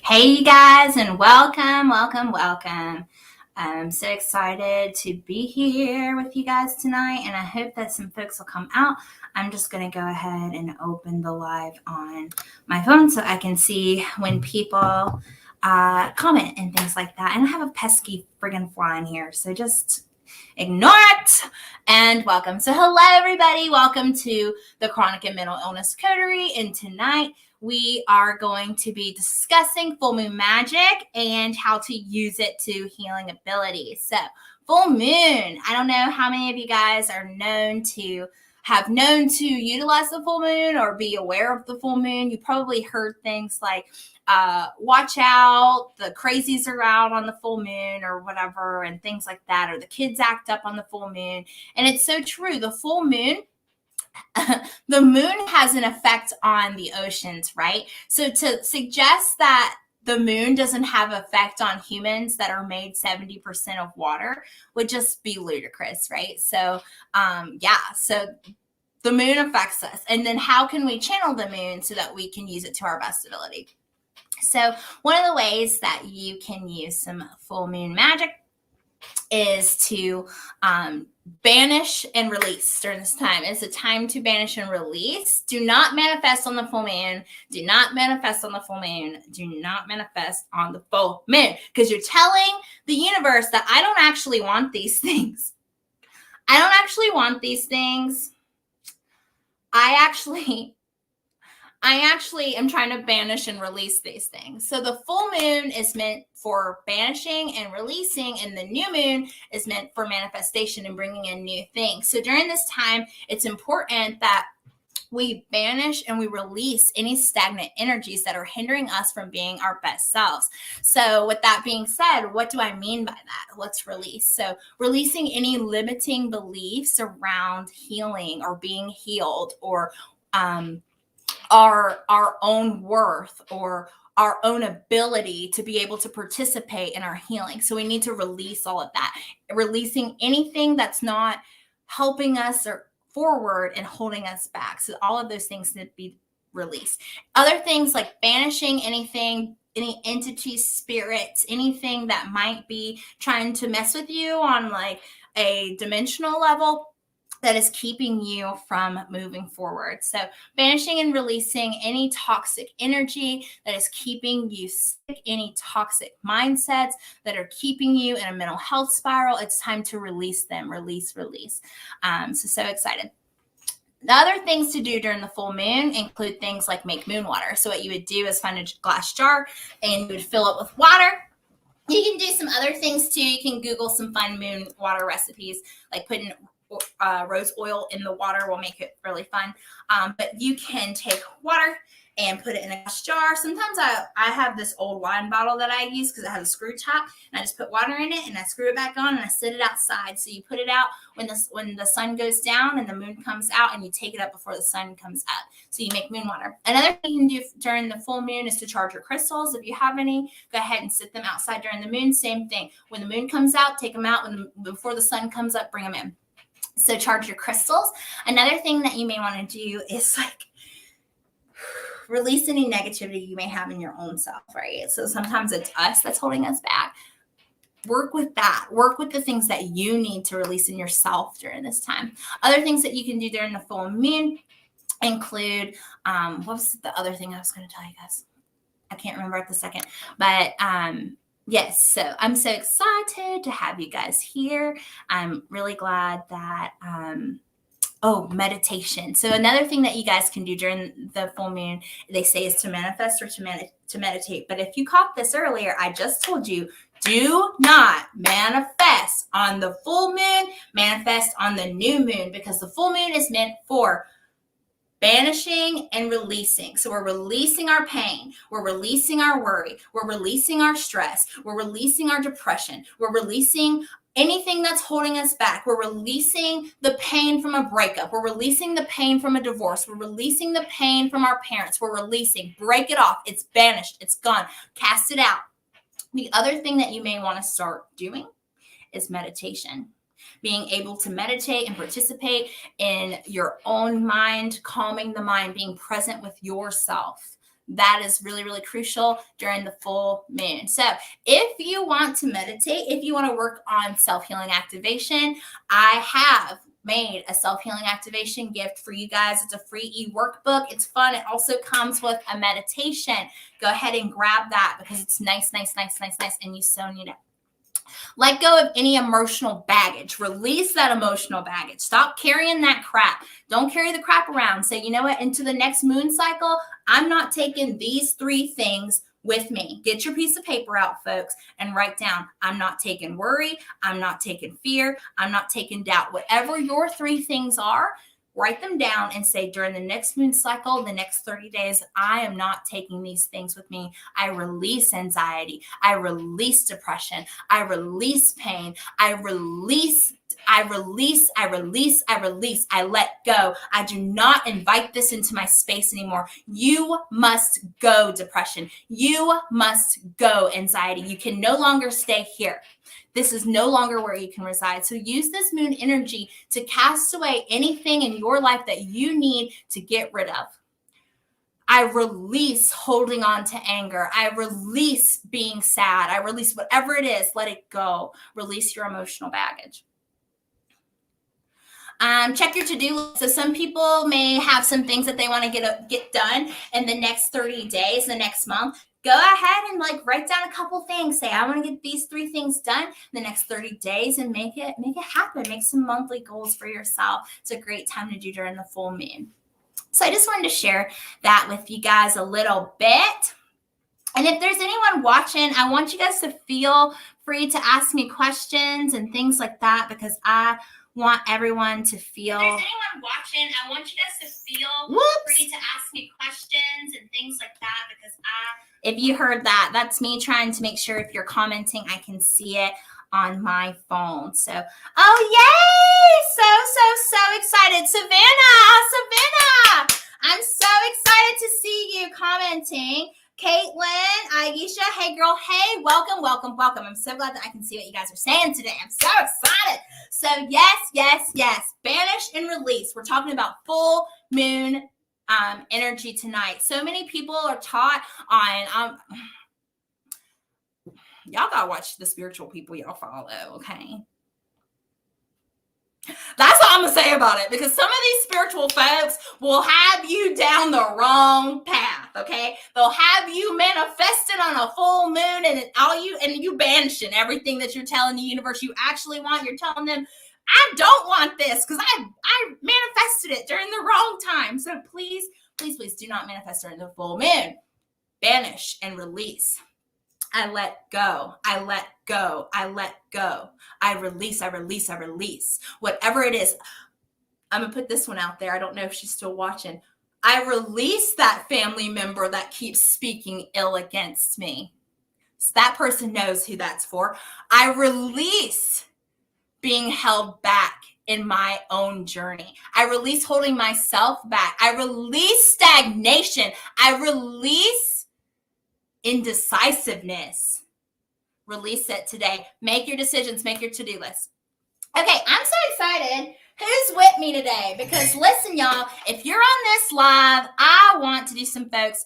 Hey, you guys, and welcome. I'm so excited to be here with you guys tonight, and I hope that some folks will come out. I'm just going to go ahead and open the live on my phone so I can see when people comment and things like that. And I have a pesky friggin' fly in here, so just ignore it and welcome. So, hello, everybody. Welcome to the Chronic and Mental Illness Coterie, and tonight we are going to be discussing full moon magic and how to use it to healing abilities. So, full moon, I don't know how many of you guys are known to utilize the full moon or be aware of the full moon. You probably heard things like, watch out, the crazies are out on the full moon or whatever, and things like that, or the kids act up on the full moon. And it's so true. The full moon the moon has an effect on the oceans, right? So to suggest that the moon doesn't have effect on humans that are made 70% of water would just be ludicrous, right? So so the moon affects us. And then how can we channel the moon so that we can use it to our best ability? So one of the ways that you can use some full moon magic is to banish and release during this time. It's a time to banish and release. Do not manifest on the full moon. Do not manifest on the full moon. Do not manifest on the full moon, because you're telling the universe that I don't actually want these things. I don't actually want these things. I actually am trying to banish and release these things. So the full moon is meant for banishing and releasing, and the new moon is meant for manifestation and bringing in new things. So during this time, it's important that we banish and we release any stagnant energies that are hindering us from being our best selves. So with that being said, what do I mean by that? Let's release. So releasing any limiting beliefs around healing or being healed, or our own worth, or our own ability to be able to participate in our healing. So we need to release all of that, releasing anything that's not helping us or forward and holding us back. So all of those things need to be released. Other things like banishing anything, any entities, spirits, anything that might be trying to mess with you on like a dimensional level that is keeping you from moving forward. So banishing and releasing any toxic energy that is keeping you sick, any toxic mindsets that are keeping you in a mental health spiral. It's time to release them. Release. So excited. The other things to do during the full moon include things like make moon water. So what you would do is find a glass jar and you would fill it with water. You can do some other things too. You can Google some fun moon water recipes, like putting rose oil in the water will make it really fun. But you can take water and put it in a glass jar. Sometimes I have this old wine bottle that I use because it has a screw top, and I just put water in it and I screw it back on and I set it outside. So you put it out when the sun goes down and the moon comes out, and you take it up before the sun comes up. So you make moon water. Another thing you can do during the full moon is to charge your crystals. If you have any, go ahead and sit them outside during the moon. Same thing. When the moon comes out, take them out. Before the sun comes up, bring them in. So charge your crystals. Another thing that you may want to do is like release any negativity you may have in your own self, right? So sometimes it's us that's holding us back. Work with that. Work with the things that you need to release in yourself during this time. Other things that you can do during the full moon include, what was the other thing I was going to tell you guys? I can't remember at the second, but yes, so I'm so excited to have you guys here. I'm really glad that, meditation. So another thing that you guys can do during the full moon, they say, is to manifest or to meditate. But if you caught this earlier, I just told you, do not manifest on the full moon, manifest on the new moon, because the full moon is meant for banishing and releasing. So we're releasing our pain. We're releasing our worry. We're releasing our stress. We're releasing our depression. We're releasing anything that's holding us back. We're releasing the pain from a breakup. We're releasing the pain from a divorce. We're releasing the pain from our parents. We're releasing. Break it off. It's banished. It's gone. Cast it out. The other thing that you may want to start doing is meditation. Being able to meditate and participate in your own mind, calming the mind, being present with yourself. That is really, really crucial during the full moon. So if you want to meditate, if you want to work on self-healing activation, I have made a self-healing activation gift for you guys. It's a free e-workbook. It's fun. It also comes with a meditation. Go ahead and grab that because it's nice, and you so need it. Let go of any emotional baggage. Release that emotional baggage. Stop carrying that crap. Don't carry the crap around. Say, you know what? Into the next moon cycle, I'm not taking these 3 things with me. Get your piece of paper out, folks, and write down, I'm not taking worry. I'm not taking fear. I'm not taking doubt. Whatever your 3 things are, write them down and say, during the next moon cycle, the next 30 days, I am not taking these things with me. I release anxiety. I release depression. I release pain. I let go. I do not invite this into my space anymore. You must go, depression. You must go, anxiety. You can no longer stay here. This is no longer where you can reside. So use this moon energy to cast away anything in your life that you need to get rid of. I release holding on to anger. I release being sad. I release whatever it is. Let it go. Release your emotional baggage. Check your to-do list. So some people may have some things that they want to get done in the next 30 days, the next month. Go ahead and write down a couple things. Say, I want to get these 3 things done in the next 30 days and make it happen. Make some monthly goals for yourself. It's a great time to do during the full moon. So I just wanted to share that with you guys a little bit. And if there's anyone watching, I want you guys to feel free to ask me questions and things like that, because I want everyone to feel. If there's anyone watching, I want you guys to feel free to ask me questions and things like that, because if you heard that, that's me trying to make sure if you're commenting, I can see it on my phone. So, oh, yay! So excited. Savannah, I'm so excited to see you commenting. Caitlin, Aisha, hey girl, hey, welcome. I'm so glad that I can see what you guys are saying today. I'm so excited. So yes, banish and release. We're talking about full moon energy tonight. So many people are taught on, y'all gotta watch the spiritual people y'all follow, okay? That's all I'm gonna say about it, because some of these spiritual folks will have you down the wrong path, okay? They'll have you manifesting on a full moon and you banishing everything that you're telling the universe you actually want. You're telling them, I don't want this because I manifested it during the wrong time. So please do not manifest during the full moon. Banish and release. I let go. I let go. I let go. I release. Whatever it is. I'm going to put this one out there. I don't know if she's still watching. I release that family member that keeps speaking ill against me. So that person knows who that's for. I release being held back in my own journey. I release holding myself back. I release stagnation. I release indecisiveness. Release it today. Make your decisions. Make your to-do list. Okay, I'm so excited. Who's with me today? Because listen, y'all, if you're on this live, I want to do some things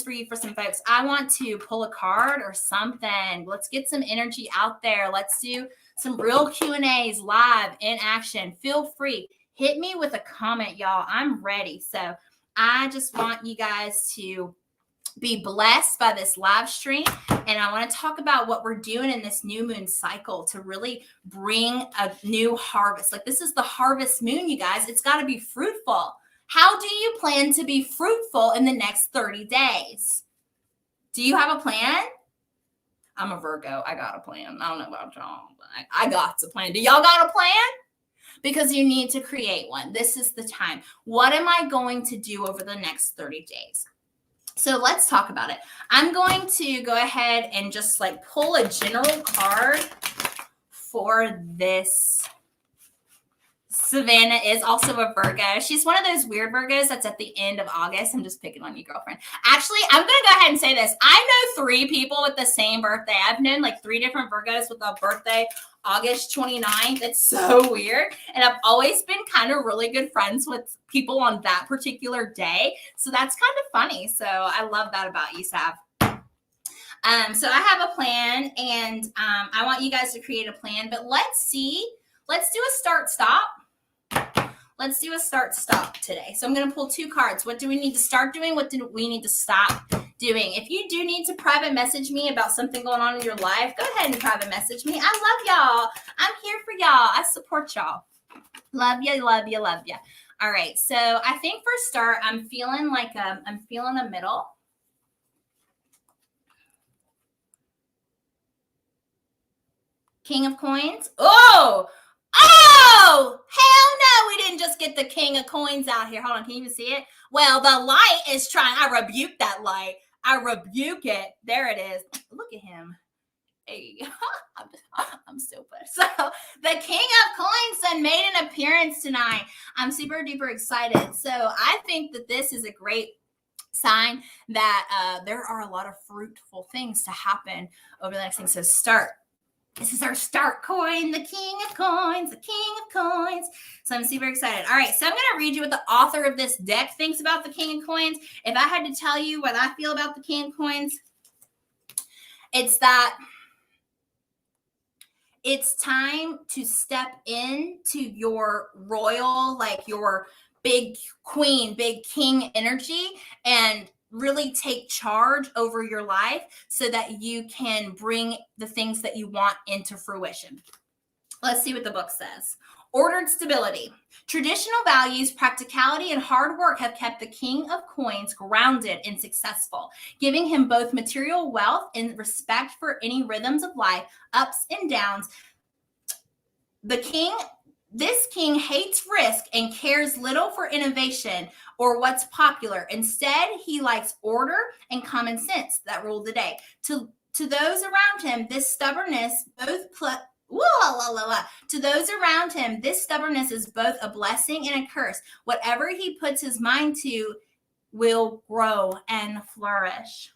for you for some folks. I want to pull a card or something. Let's get some energy out there. Let's do some real Q&As live in action. Feel free. Hit me with a comment, y'all. I'm ready. So I just want you guys to be blessed by this live stream. And I want to talk about what we're doing in this new moon cycle to really bring a new harvest. Like, this is the harvest moon, you guys. It's got to be fruitful. How do you plan to be fruitful in the next 30 days? Do you have a plan? I'm a Virgo. I got a plan. I don't know about y'all, but I got a plan. Do y'all got a plan? Because you need to create one. This is the time. What am I going to do over the next 30 days? So let's talk about it. I'm going to go ahead and just pull a general card for this Savannah is also a Virgo. She's one of those weird Virgos that's at the end of August. I'm just picking on you, girlfriend. Actually, I'm going to go ahead and say this. I know 3 people with the same birthday. I've known like 3 different Virgos with a birthday August 29th. It's so weird. And I've always been kind of really good friends with people on that particular day. So that's kind of funny. So I love that about you, Sav. So I have a plan, and I want you guys to create a plan. But let's do a start-stop. Let's do a start-stop today. So I'm going to pull 2 cards. What do we need to start doing? What do we need to stop doing? If you do need to private message me about something going on in your life, go ahead and private message me. I love y'all. I'm here for y'all. I support y'all. Love you, love you, love you. All right. So I think for start, I'm feeling like I'm feeling a middle. King of Coins. Oh, hell no. We didn't just get the King of Coins out here. Hold on. Can you even see it? Well, the light is trying. I rebuke that light. I rebuke it. There it is. Look at him. Hey, I'm so pissed. So the King of Coins made an appearance tonight. I'm super duper excited. So I think that this is a great sign that there are a lot of fruitful things to happen over the next thing. So start. This is our start coin, the King of Coins, the King of Coins. So I'm super excited. All right, so I'm going to read you what the author of this deck thinks about the King of Coins. If I had to tell you what I feel about the King of Coins, it's that it's time to step into your royal, like your big queen, big king energy, and really take charge over your life so that you can bring the things that you want into fruition. Let's see what the book says. Ordered stability. Traditional values, practicality, and hard work have kept the King of Coins grounded and successful, giving him both material wealth and respect for any rhythms of life, ups and downs. This king hates risk and cares little for innovation or what's popular. Instead, he likes order and common sense that rule the day. To those around him, this stubbornness to those around him, this stubbornness is both a blessing and a curse. Whatever he puts his mind to will grow and flourish.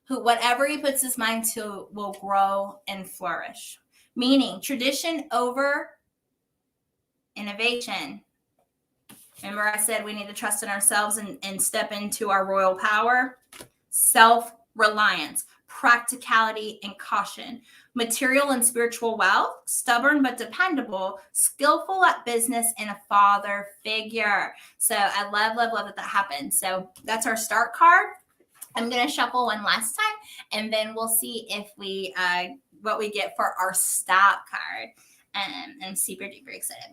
Whatever he puts his mind to will grow and flourish. Meaning tradition over innovation. Remember I said we need to trust in ourselves and step into our royal power? Self-reliance, practicality, and caution. Material and spiritual wealth, stubborn but dependable, skillful at business, and a father figure. So I love that happened. So that's our start card. I'm going to shuffle one last time, and then we'll see if we what we get for our stop card. I'm super duper excited.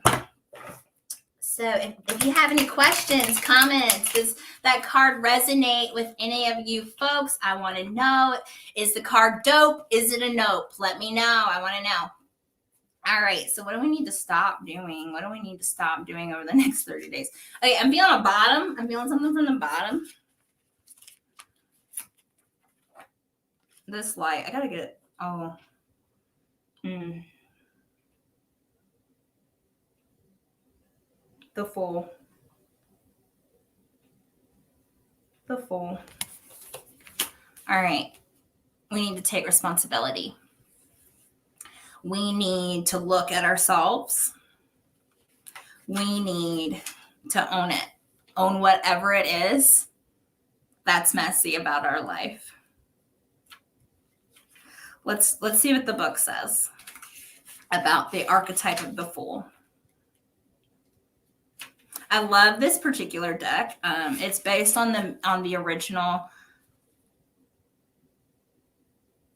So if you have any questions, comments, does that card resonate with any of you folks? I want to know. Is the card dope? Is it a nope? Let me know. I want to know. All right. So what do we need to stop doing? What do we need to stop doing over the next 30 days? Okay. I'm feeling a bottom. I'm feeling something from the bottom. This light. I got to get it. Oh. The Fool. The Fool. All right. We need to take responsibility. We need to look at ourselves. We need to own it. Own whatever it is that's messy about our life. Let's see what the book says about the archetype of the Fool. I love this particular deck. It's based on the original.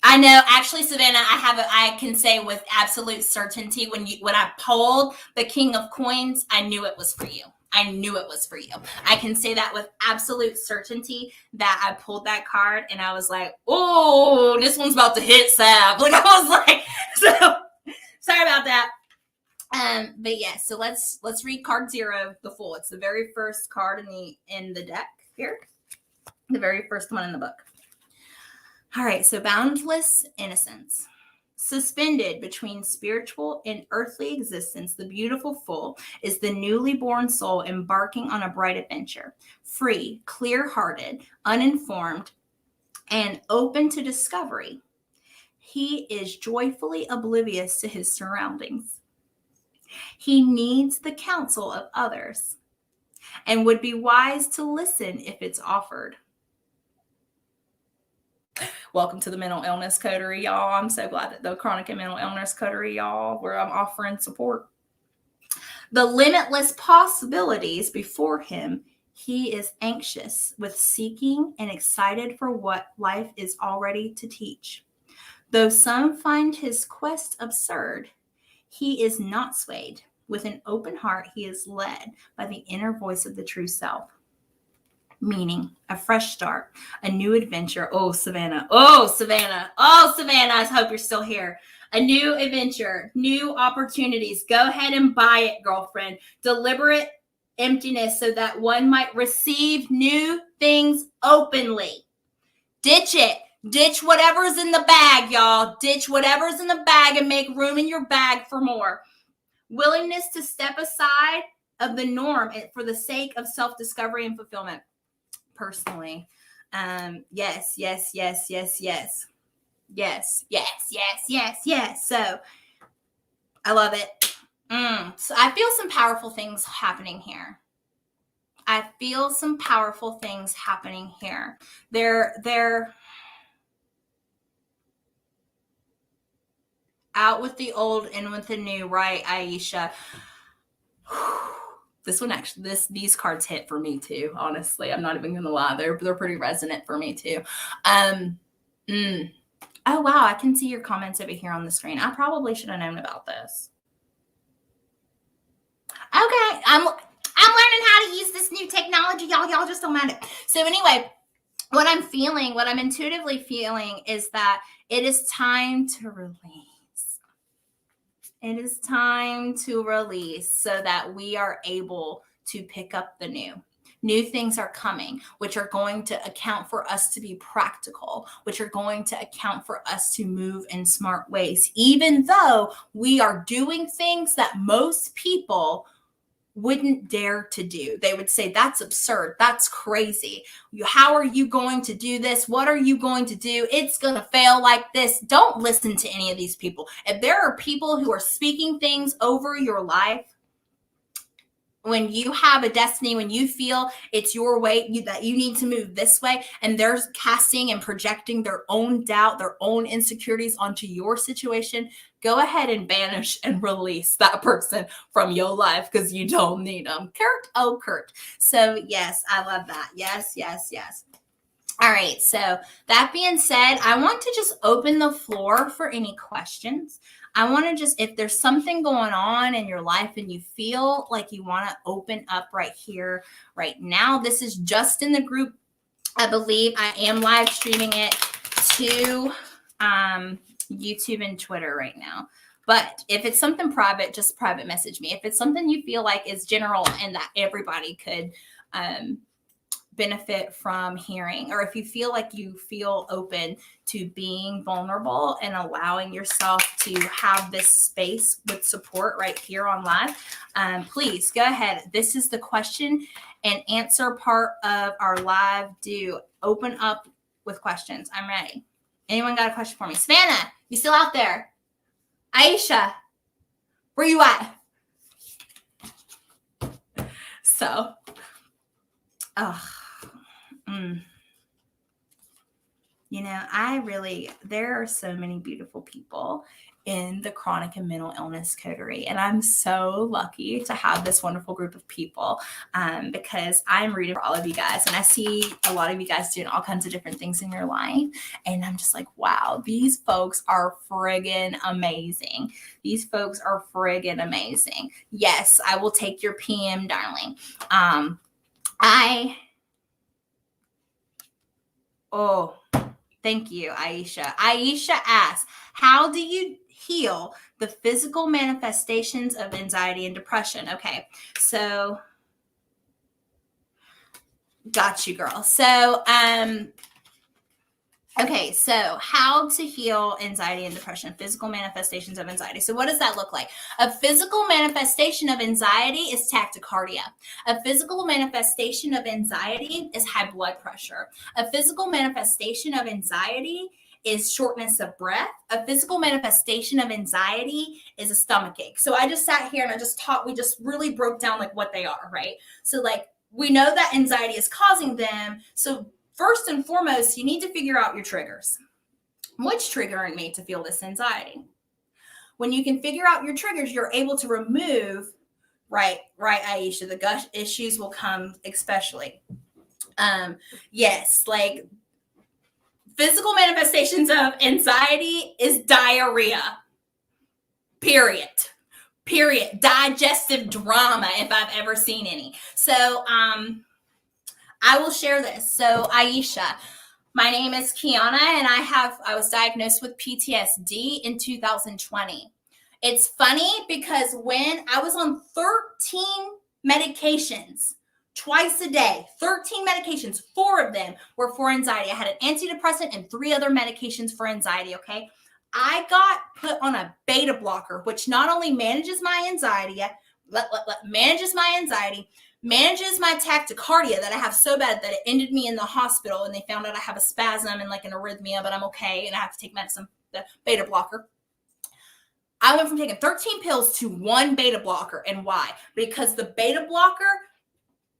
I know, actually, Savannah, I can say with absolute certainty when I pulled the King of Coins, I knew it was for you. I knew it was for you. I can say that with absolute certainty that I pulled that card and I was like, oh, this one's about to hit Sav. Like I was like, so sorry about that. But yeah, so let's read card 0, the Fool. It's the very first card in the deck here. The very first one in the book. All right, so boundless innocence. Suspended between spiritual and earthly existence, the beautiful fool is the newly born soul embarking on a bright adventure, free, clear-hearted, uninformed, and open to discovery. He is joyfully oblivious to his surroundings. He needs the counsel of others and would be wise to listen if it's offered. Welcome to the mental illness coterie, y'all. I'm so glad that the chronic and mental illness coterie, y'all, where I'm offering support. The limitless possibilities before him, he is anxious with seeking and excited for what life is already to teach. Though some find his quest absurd, he is not swayed. With an open heart, he is led by the inner voice of the true self. Meaning, a fresh start, a new adventure. Oh, Savannah. Oh, Savannah. Oh, Savannah. I hope you're still here. A new adventure, new opportunities. Go ahead and buy it, girlfriend. Deliberate emptiness so that one might receive new things openly. Ditch it. Ditch whatever's in the bag, y'all. Ditch whatever's in the bag and make room in your bag for more. Willingness to step aside of the norm for the sake of self-discovery and fulfillment. Personally, yes. So I love it. So I feel some powerful things happening here. They're out with the old, in with the new, right, Aisha? This one actually, these cards hit for me too. Honestly, I'm not even gonna lie; they're pretty resonant for me too. Oh wow, I can see your comments over here on the screen. I probably should have known about this. Okay, I'm learning how to use this new technology, y'all. Y'all just don't mind it. So anyway, what I'm intuitively feeling is that it is time to release. It is time to release so that we are able to pick up the new. New things are coming, which are going to account for us to be practical, which are going to account for us to move in smart ways, even though we are doing things that most people wouldn't dare to do. They would say, that's absurd. That's crazy. How are you going to do this? What are you going to do? It's going to fail like this. Don't listen to any of these people. If there are people who are speaking things over your life, when you have a destiny, when you feel it's your way, that you need to move this way, and they're casting and projecting their own doubt, their own insecurities onto your situation, go ahead and banish and release that person from your life because you don't need them. Kurt, oh, Kurt. So yes, I love that. Yes. All right, so that being said, I want to just open the floor for any questions. I want to just, if there's something going on in your life and you feel like you want to open up right here, right now, this is just in the group. I believe I am live streaming it to YouTube and Twitter right now. But if it's something private, just private message me. If it's something you feel like is general and that everybody could benefit from hearing, or if you feel like you feel open to being vulnerable and allowing yourself to have this space with support right here on live, please go ahead. This is the question and answer part of our live. Do open up with questions. I'm ready. Anyone got a question for me? Savannah, you still out there? Aisha, where you at? So, you know, there are so many beautiful people in the chronic and mental illness coterie, and I'm so lucky to have this wonderful group of people because I'm rooting for all of you guys, and I see a lot of you guys doing all kinds of different things in your life, and I'm just like, wow, these folks are friggin' amazing. Yes, I will take your PM, darling. Thank you, Aisha. Aisha asks, how do you heal the physical manifestations of anxiety and depression? Okay, so got you, girl. So Okay, so how to heal anxiety and depression, physical manifestations of anxiety. So, what does that look like? A physical manifestation of anxiety is tachycardia. A physical manifestation of anxiety is high blood pressure. A physical manifestation of anxiety is shortness of breath. A physical manifestation of anxiety is a stomach ache. So, I just sat here and we just really broke down like what they are, right? So, like, we know that anxiety is causing them. So, first and foremost, you need to figure out your triggers. What's triggering me to feel this anxiety? When you can figure out your triggers, you're able to remove, right, Aisha, the gut issues will come especially. Yes, like physical manifestations of anxiety is diarrhea. Period. Digestive drama, if I've ever seen any. So, I will share this. So, Aisha, my name is Kiana, and I was diagnosed with PTSD in 2020. It's funny because when I was on 13 medications twice a day, 13 medications, 4 of them were for anxiety. I had an antidepressant and 3 other medications for anxiety, okay? I got put on a beta blocker, which not only manages my anxiety, manages my tachycardia that I have so bad that it ended me in the hospital, and they found out I have a spasm and like an arrhythmia, but I'm okay, and I have to take medicine, the beta blocker. I went from taking 13 pills to 1 beta blocker. And why? Because the beta blocker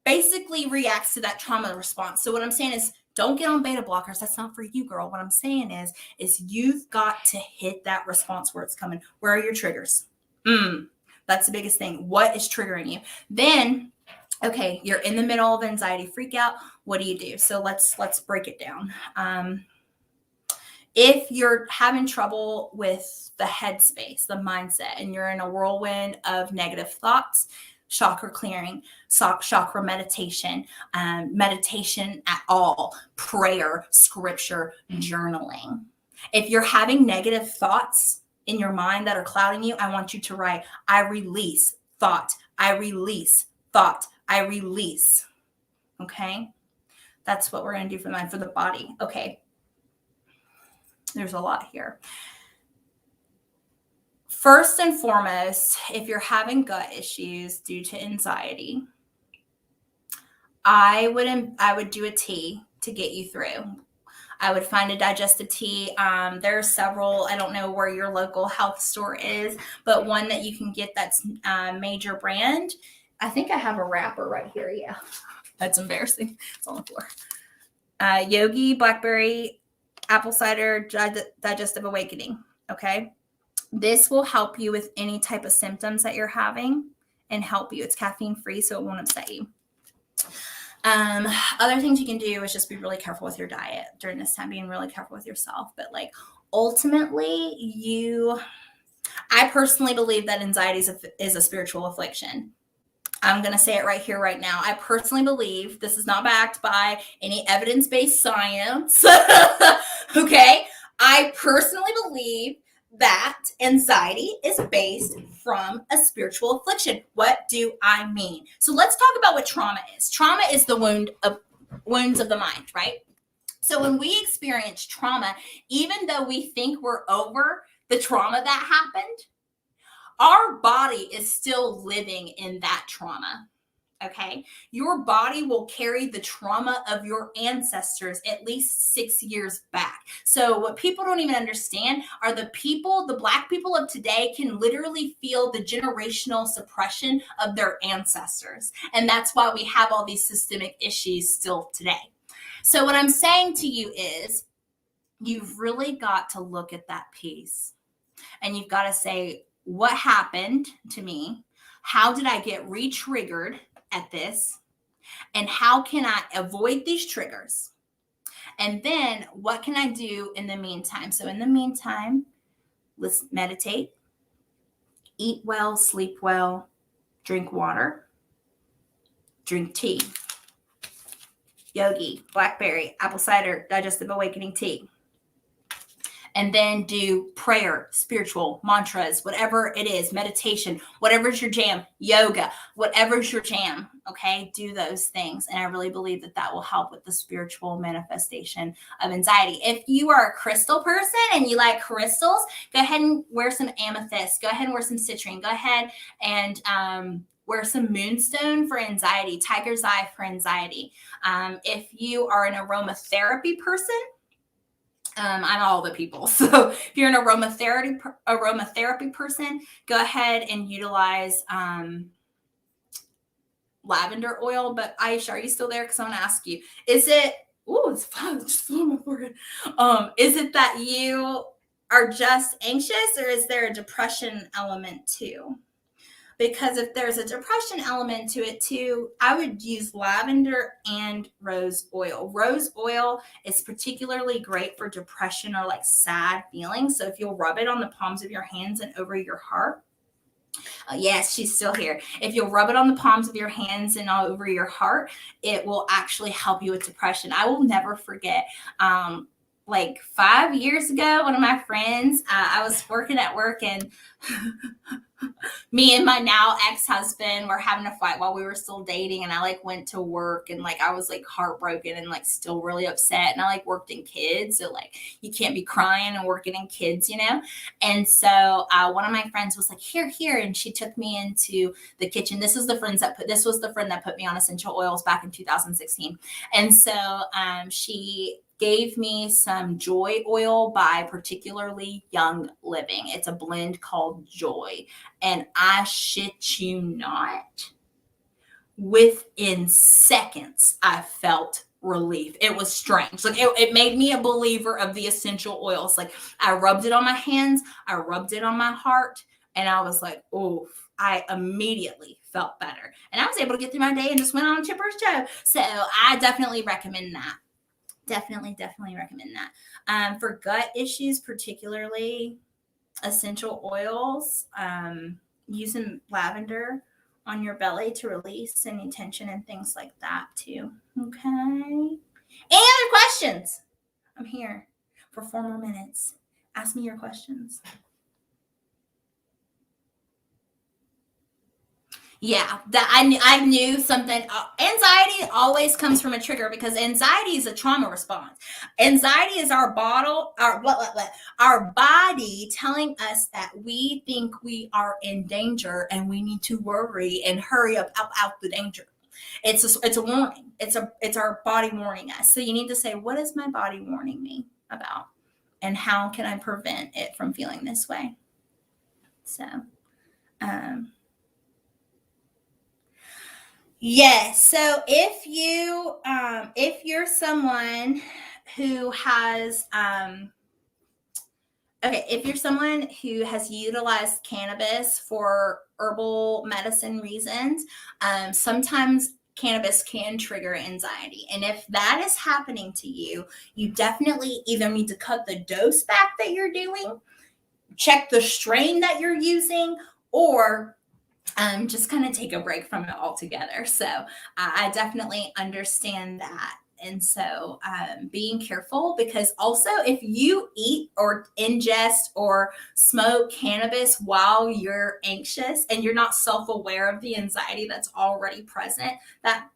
basically reacts to that trauma response. So what I'm saying is, don't get on beta blockers. That's not for you, girl. What I'm saying is you've got to hit that response where it's coming. Where are your triggers? That's the biggest thing. What is triggering you? Then, okay, you're in the middle of anxiety freak out. What do you do? So let's break it down. If you're having trouble with the headspace, the mindset, and you're in a whirlwind of negative thoughts, chakra clearing, chakra meditation, meditation at all, prayer, scripture, journaling. If you're having negative thoughts in your mind that are clouding you, I want you to write, I release thought, I release thought, I release. Okay? That's what we're going to do for the mind, for the body. Okay. There's a lot here. First and foremost, if you're having gut issues due to anxiety, I would do a tea to get you through. I would find a digestive tea. There are several. I don't know where your local health store is, but one that you can get that's major brand. I think I have a wrapper right here. Yeah, that's embarrassing. It's on the floor. Yogi, blackberry, apple cider, digestive awakening. Okay. This will help you with any type of symptoms that you're having and help you. It's caffeine free, so it won't upset you. Other things you can do is just be really careful with your diet during this time, being really careful with yourself. But like ultimately, I personally believe that anxiety is a spiritual affliction. I'm going to say it right here, right now. I personally believe, this is not backed by any evidence-based science. Okay. I personally believe that anxiety is based from a spiritual affliction. What do I mean? So let's talk about what trauma is. Trauma is the wounds of the mind, right? So when we experience trauma, even though we think we're over the trauma that happened, our body is still living in that trauma. Okay. Your body will carry the trauma of your ancestors at least 6 years back. So what people don't even understand are the Black people of today can literally feel the generational suppression of their ancestors. And that's why we have all these systemic issues still today. So what I'm saying to you is, you've really got to look at that piece and you've got to say, what happened to me? How did I get re-triggered at this? And how can I avoid these triggers? And then what can I do in the meantime? So in the meantime, let's meditate, eat well, sleep well, drink water, drink tea, yogi, blackberry, apple cider, digestive awakening tea. and then do prayer, spiritual mantras, whatever it is, meditation, whatever's your jam, yoga, whatever's your jam. Okay, do those things. And I really believe that that will help with the spiritual manifestation of anxiety. If you are a crystal person and you like crystals, go ahead and wear some amethyst. Go ahead and wear some citrine. Go ahead and wear some moonstone for anxiety, tiger's eye for anxiety. If you are an aromatherapy person, I'm all the people. So if you're an aromatherapy person, go ahead and utilize lavender oil. But Aisha, are you still there? Because I want to ask you, is it, it's fun, just flew on my forehead. Is it that you are just anxious, or is there a depression element too? Because if there's a depression element to it too, I would use lavender and rose oil. Rose oil is particularly great for depression or like sad feelings. So if you'll rub it on the palms of your hands and over your heart. Yes, she's still here. If you'll rub it on the palms of your hands and all over your heart, it will actually help you with depression. I will never forget. Like 5 years ago, one of my friends, I was working at work, and me and my now ex-husband were having a fight while we were still dating. And I like went to work, and like I was like heartbroken and like still really upset. And I like worked in kids, so like you can't be crying and working in kids, you know. And so one of my friends was like, here, and she took me into the kitchen. This was the friend that put me on essential oils back in 2016. And so she gave me some Joy oil by particularly Young Living. It's a blend called Joy. And I shit you not, within seconds, I felt relief. It was strange. Like it made me a believer of the essential oils. Like I rubbed it on my hands, I rubbed it on my heart, and I was like, oh, I immediately felt better. And I was able to get through my day and just went on Chipper's Joe. So I definitely recommend that. Definitely recommend that. For gut issues, particularly essential oils, using lavender on your belly to release any tension and things like that too. Okay. Any other questions? I'm here for 4 more minutes. Ask me your questions. Yeah, that I knew something. Anxiety always comes from a trigger, because anxiety is a trauma response. Anxiety is our body telling us that we think we are in danger and we need to worry and hurry up out the danger. It's a warning. It's our body warning us. So you need to say, what is my body warning me about, and how can I prevent it from feeling this way? So, yes. So if you're someone who has if you're someone who has utilized cannabis for herbal medicine reasons, sometimes cannabis can trigger anxiety. And if that is happening to you, you definitely either need to cut the dose back that you're doing, check the strain that you're using, or just kind of take a break from it altogether. So I definitely understand that. And so being careful, because also if you eat or ingest or smoke cannabis while you're anxious and you're not self-aware of the anxiety that's already present, that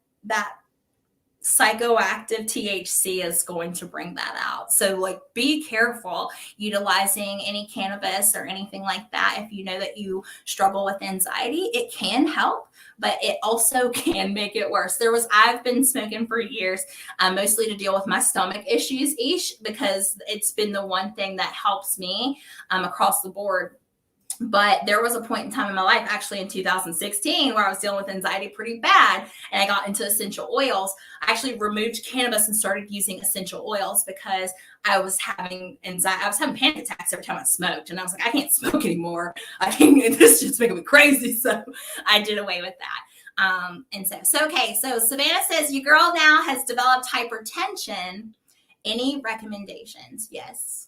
psychoactive THC is going to bring that out. So like be careful utilizing any cannabis or anything like that. If you know that you struggle with anxiety, it can help, but it also can make it worse. I've been smoking for years, mostly to deal with my stomach issues, because it's been the one thing that helps me across the board. But there was a point in time in my life, actually in 2016, where I was dealing with anxiety pretty bad, and I got into essential oils. I actually removed cannabis and started using essential oils because I was having anxiety. I was having panic attacks every time I smoked, and I was like, I can't smoke anymore. This is making me crazy. So I did away with that. And so okay. So Savannah says, your girl now has developed hypertension. Any recommendations? Yes.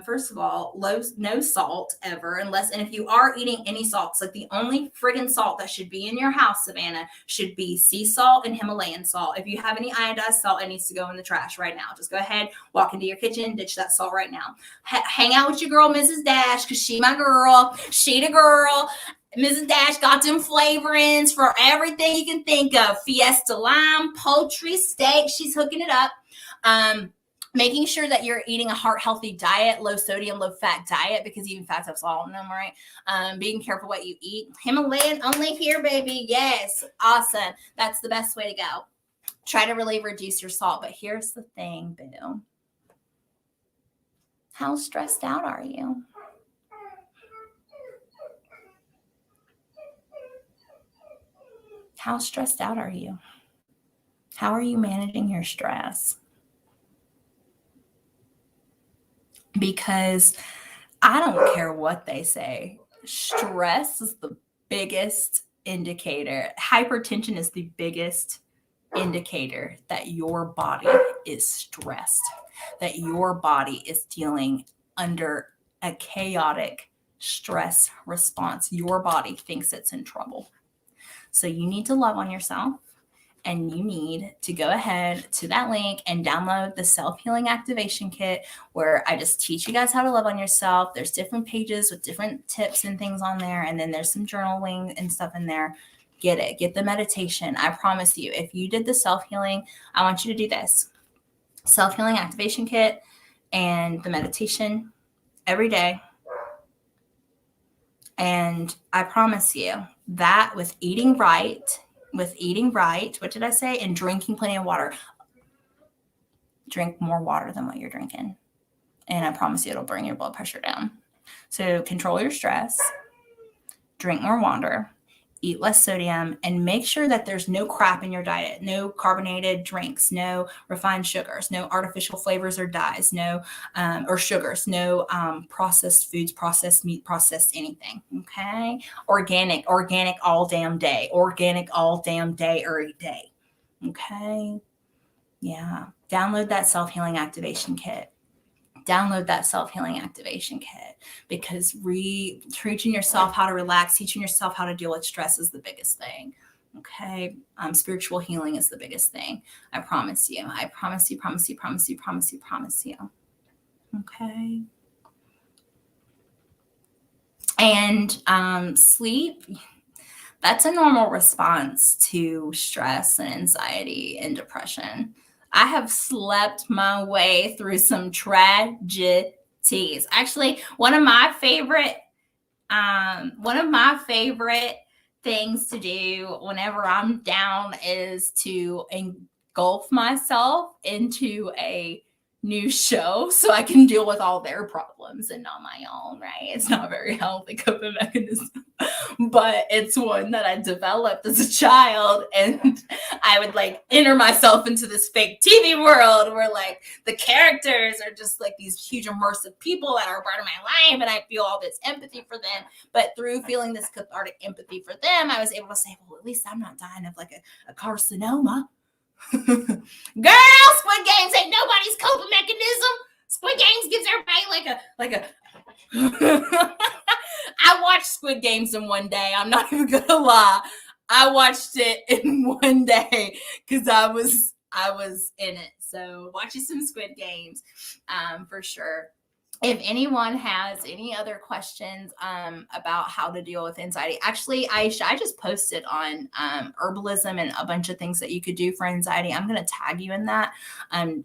First of all, no salt ever, and if you are eating any salts, like the only friggin' salt that should be in your house, Savannah, should be sea salt and Himalayan salt. If you have any iodized salt, it needs to go in the trash right now. Just go ahead, walk into your kitchen, ditch that salt right now. Hang out with your girl, Mrs. Dash, because she my girl. She the girl. Mrs. Dash got them flavorings for everything you can think of. Fiesta lime, poultry, steak. She's hooking it up. Making sure that you're eating a heart healthy diet, low sodium, low fat diet, because even fats have salt in them, right? Being careful what you eat. Himalayan only here, baby. Yes. Awesome. That's the best way to go. Try to really reduce your salt. But here's the thing, boo. How stressed out are you? How stressed out are you? How are you managing your stress? Because I don't care what they say. Stress is the biggest indicator. Hypertension is the biggest indicator that your body is stressed, that your body is dealing under a chaotic stress response. Your body thinks it's in trouble. So you need to love on yourself. And you need to go ahead to that link and download the self-healing activation kit, where I just teach you guys how to love on yourself. There's different pages with different tips and things on there. And then there's some journaling and stuff in there. Get it. Get the meditation. I promise you, if you did the self-healing, I want you to do this. Self-healing activation kit and the meditation every day. And I promise you that with eating right, what did I say? And drinking plenty of water. Drink more water than what you're drinking. And I promise you it'll bring your blood pressure down. So control your stress, drink more water, eat less sodium, and make sure that there's no crap in your diet. No carbonated drinks, no refined sugars, no artificial flavors or dyes, no or sugars, no processed foods, processed meat, processed anything. Okay, organic all damn day, every day. Okay, yeah. Download that self-healing activation kit. Because teaching yourself how to relax, teaching yourself how to deal with stress is the biggest thing. Okay. Spiritual healing is the biggest thing. I promise you. Okay. And sleep, that's a normal response to stress and anxiety and depression. I have slept my way through some tragedies. Actually, one of my favorite things to do whenever I'm down is to engulf myself into a new show so I can deal with all their problems and not my own, right? It's not a very healthy coping mechanism, but it's one that I developed as a child. And I would like enter myself into this fake TV world where like the characters are just like these huge immersive people that are part of my life, and I feel all this empathy for them. But through feeling this cathartic empathy for them, I was able to say, well, at least I'm not dying of like a carcinoma. Girl, Squid Games ain't nobody's coping mechanism. Squid Games gives everybody like a I watched Squid Games in one day. I'm not even gonna lie. I watched it in one day because I was in it. So watching some Squid Games, for sure. If anyone has any other questions about how to deal with anxiety, actually, Aisha, I just posted on herbalism and a bunch of things that you could do for anxiety. I'm going to tag you in that.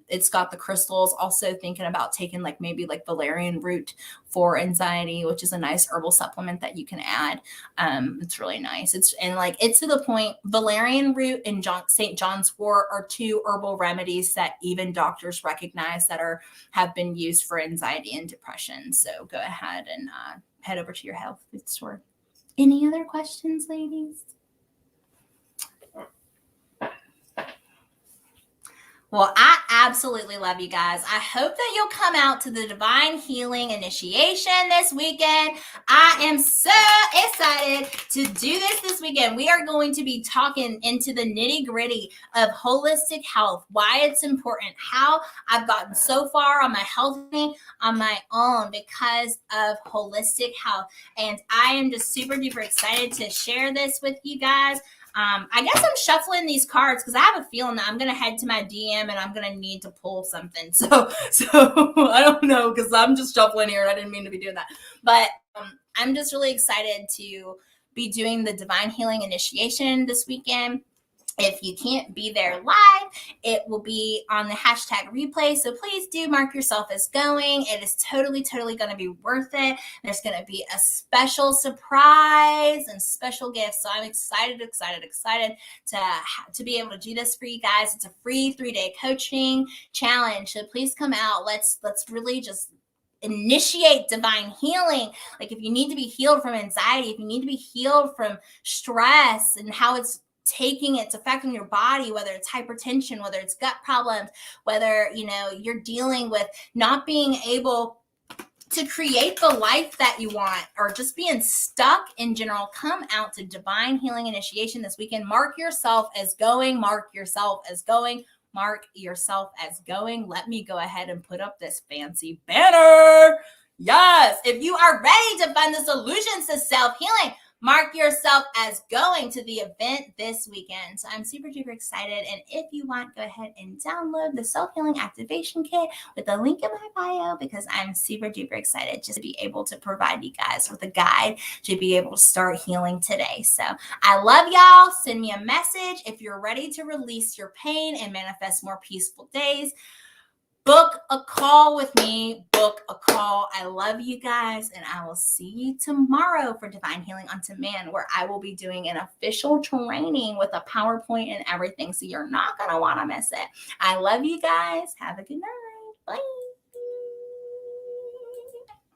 It's got the crystals. Also thinking about taking like maybe like valerian root for anxiety, which is a nice herbal supplement that you can add. It's really nice. It's to the point. Valerian root and St. John's wort are two herbal remedies that even doctors recognize that have been used for anxiety and depression. So go ahead and head over to your health food store. Any other questions, ladies? Well, I absolutely love you guys. I hope that you'll come out to the Divine Healing Initiation this weekend. I am so excited to do this weekend. We are going to be talking into the nitty gritty of holistic health, why it's important, how I've gotten so far on my health journey on my own because of holistic health. And I am just super duper excited to share this with you guys. I guess I'm shuffling these cards because I have a feeling that I'm gonna head to my DM and I'm gonna need to pull something. So I don't know because I'm just shuffling here and I didn't mean to be doing that. But I'm just really excited to be doing the Divine Healing Initiation this weekend. If you can't be there live, it will be on the hashtag replay. So please do mark yourself as going. It is totally going to be worth it. There's going to be a special surprise and special gifts. So I'm excited to be able to do this for you guys. It's a free 3-day coaching challenge. So please come out. Let's really just initiate divine healing. Like if you need to be healed from anxiety, if you need to be healed from stress and how it's taking its effect on your body, whether it's hypertension, whether it's gut problems, whether you're dealing with not being able to create the life that you want or just being stuck in general, come out to Divine Healing Initiation this weekend. Mark yourself as going. Mark yourself as going. Mark yourself as going. Let me go ahead and put up this fancy banner. Yes, if you are ready to find the solutions to self-healing, mark yourself as going to the event this weekend. So I'm super duper excited. And if you want, go ahead and download the Self-Healing Activation Kit with the link in my bio because I'm super duper excited just to be able to provide you guys with a guide to be able to start healing today. So I love y'all. Send me a message if you're ready to release your pain and manifest more peaceful days. Book a call with me. Book a call. I love you guys, and I will see you tomorrow for Divine Healing on Demand, where I will be doing an official training with a PowerPoint and everything, so you're not going to want to miss it. I love you guys. Have a good night. Bye.